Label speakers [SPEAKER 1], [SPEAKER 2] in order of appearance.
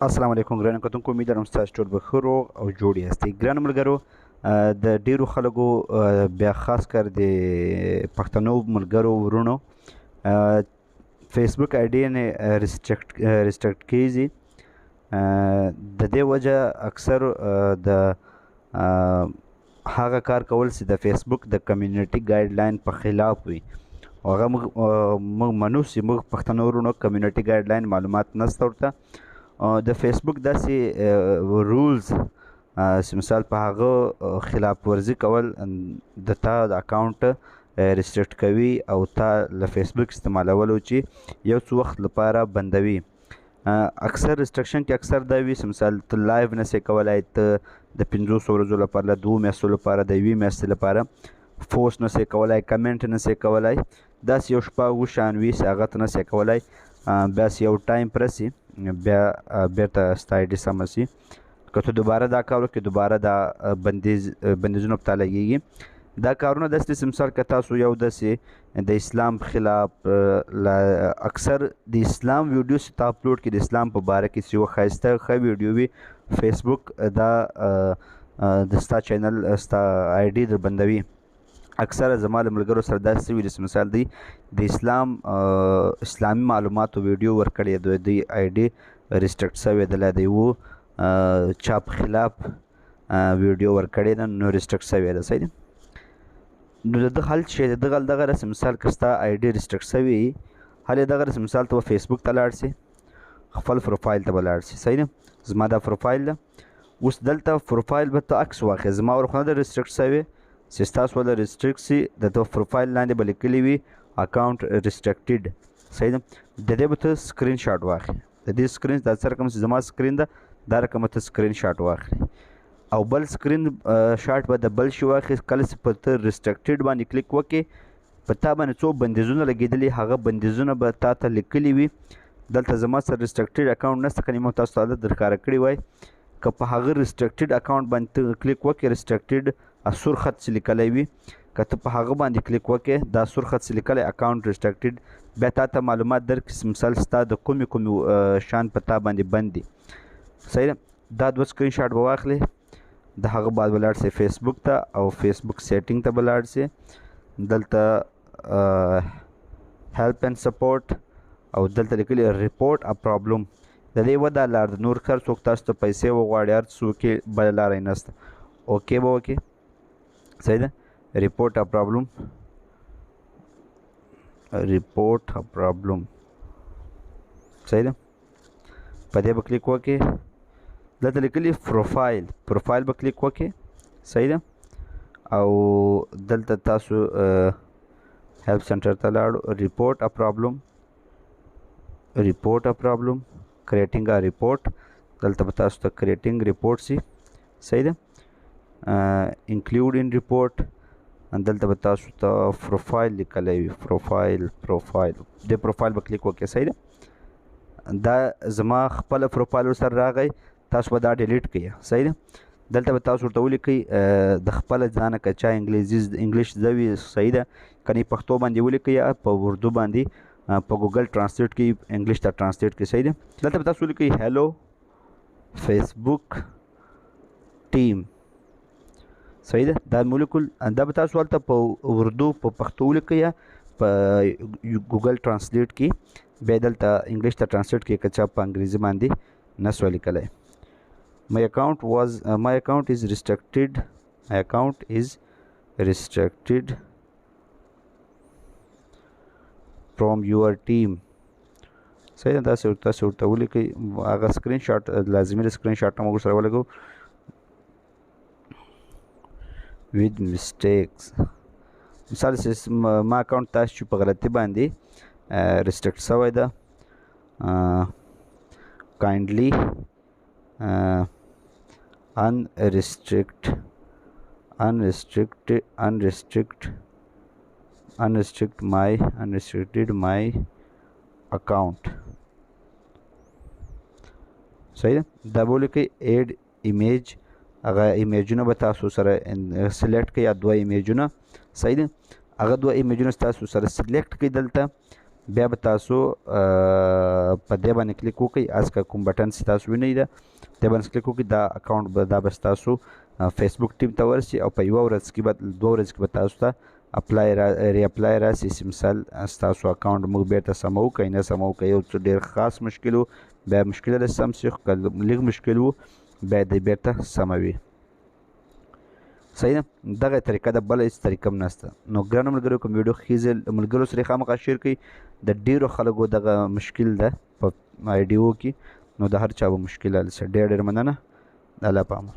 [SPEAKER 1] السلام علیکم ګرانو کتونکو، امید لرم ستاسو ټول به ښه روغ او جوړ یاستئ. ګرانو ملګرو، د ډیرو خلکو بیا خاص کر د پښتنو ملګرو ورونو فیسبوک آی ډي یې ریسټرکټ کیږي. د دې وجه اکثر د هغه کار کول چې د فیسبوک د کمیونټي ګایډ لاین په خلاف وي. هغه موږ منو چې موږ پښتنو ورونو کمیونټي ګایډ لاین معلومات نشته ورته. د فیسبوک داسې رولز چې مثال په هغه خلاف ورزي کول د تا د اکاونټ ریسټرکټ کوي او تا له فیسبوک استعمالولو چې یو څه وخت لپاره بندوي. اکثر ریسټرکشن کې اکثر دا وي چې مثال ته لایو نشې کولی، ته د 500 ورځو لپاره، له 2 میاشتو لپاره، د 1 میاشتې لپاره پوسټ نشې کولی، کمنټ نشې کولی. داسې یو شپه وشان وي چې هغه ته نشې کولی. بیا چې یو ټایم پر شي بیا بیرته ستا آی ډي سمه شي. که ته دوباره دا کار وکړې دوباره دا بندیزونه په تا لګېږي. دا کارونه داسې دي چې مثال که تاسو یو داسې د اسلام خلاف اکثر د اسلام ویډیو چې تا اپلوډ کړي د اسلام په باره کې چې یوه ښایسته ښه ویډیو وي، فیسبوک دا د ستا چینل ستا آی ډي در بندوي. اکثره زما له ملګرو سره داسې شوي دي چې مثال دی د اسلامي معلوماتو ویډیو ورکړی، د دوی آی ډي ریسټرکټ شوی ده، د یوه چا په خلاف ویډیو ورکړې ده نو ریسټرکټ شوی ده. صحیح ده. نو د ده حل چې دغه رسم مثال که ستا آی ډي ریسټرکټ شوی حل یې دغه رسم مثال ته به فیسبوک ته لاړ شي، خپل پروفایل ته به لاړ شي. صحیح ده. زما دا پروفایل ده، اوس دلته پروفایل به ته عکس واخلې. زما ور خو نه ده ریسټرکټ شوی چې ستاسو ولې ریسټرکټ شي، د ده پروفایل لاندې به لیکلي وي اکاونټ ریسټرکټډ. صحیح ده. د دې به ته سکرین شاټ واخلې، د دې سکرین دا څه رقم چې زما سکرین ده دا رقم ته سکرین شاټ واخلې، او بل سکرین شاټ به د بل شي واخلې. کله چې په ته ریسټرکټډ باندې کلیک وکړې په تا باندې څو بندیزونه لګېدلي، هغه بندیزونه به تا ته لیکلي وي. دلته زما سره ریسټرکټډ اکاونټ نشته، که نیمه تاسو ته در ښکاره کړی وای. که په هغه ریسټرکټډ اکاونټ باندې ته کلیک وکړې، ریسټرکټډ سور خط چې لیکلی وي، که ته په هغه باندې کلیک وکړې دا سور خط چې لیکلی اکاونټ ریسټرکټډ، بیا تا ته معلومات درکړي چې مثال ستا د کومې شیان په تا باندې بند دي. صحیح ده. دا 2 سکرین شاټ به واخلې، د هغه بعد به لاړ شې فیسبوک ته او فیسبوک سیټینګ ته به لاړ شې. دلته هیلپ اینډ سپورټ او دلته لیکلي ریپورټ ا پرابلم. د دې یوه دا لار ده. نور هر څوک تاسو ته پیسې وغواړي، هر څه وکړي، بله لاره یې نشته. اوکې به وکړې. صحیح ده. ریپورټ ا پرابلم، ریپورټ ا پرابلم. صحیح ده. په دې به کلیک وکړې. دلته لیکلي پروفایل به کلیک وکړې. صحیح ده. او دلته تاسو هیلپ سنټر ته لاړو، ریپورټ ا پرابلم، ریپورټ ا پرابلم، کریټینګ ا ریپورټ. دلته به تاسو ته کریټینګ ریپورټ سي. صحیح ده. انکلوډ ان ریپورټ. دلته به تاسو ته پروفایل لیکلی وي، پروفایل د پروفایل به کلیک وکړئ. صحیح ده. دا زما خپله پروفایل ورسره راغی، تاسو به دا ډیلیټ کړئ. صحیح ده. دلته به تاسو ورته ولیکئ د خپله ځانه که چا انګلیش زده وي. صحیح ده. کنې پښتو باندې ولیکئ یا په اردو باندې په ګوګل ټرانسلیټ کې انګلیش ته ټرانسلیټ کړئ. صحیح ده. دلته به تاسو ولیکئ هیلو فیسبوک ټیم. صحیح ده. دا مولیکول دا به تاسو هلته په اردو په پښتو ولیکئ یا په ګوګل ټرانسلیټ کې، بیا دلته انګلیش ته ټرانسلیټ کړئ که چا په انګریزي باندې نسوه لیکلی. My account is restricted. My account is restricted from your team. صحیح ده. تاسو ورته ولیکئ. هغه سکرین شاټ لازمي د سکرین شاټ هم ورسره ولګو with mistakes. مثال ما اکاونټ تاسو چې په غلطي باندې ریسټرکټ شوی ده، kindly unrestricted my account. صحیح ده. دا به ولیکئ ایډ ایمیج. هغه ایمیجونه به تاسو سره سلیکټ کړئ یا 2 ایمیجونه. صحیح ده. هغه 2 ایمیجونه تاسو سره سلیکټ کړئ. دلته بیا به تاسو په دې باندې کلیک وکړئ. اسکه کوم بټن چې تاسو وینئ ده دې باندې کلیک وکړئ. دا اکاونټ به دا به ستاسو فیسبوک ټیم ته ورسي او په یوه ورځ کې به 2 ورځې کې به تاسو ته ری اپلای راسي. چې مثال ستاسو اکاونټ موږ بیرته سمو که نه سمو که یو څه ډېر خاص مشکل و بیا مشکل له سم شي، خو که لږ مشکل و بیا دې بیرته سموي. صحیح ده. دغه طریقه ده، بله هېڅ طریقه هم نشته. نو ګرانو ملګرو کوم ویډیو ښې ملګرو سره یې خامخا شیر کړئ. د ډېرو خلکو دغه مشکل ده په ایډیو کې، نو د هر چا به مشکل حل شي. ډېر مننه. الله په امان.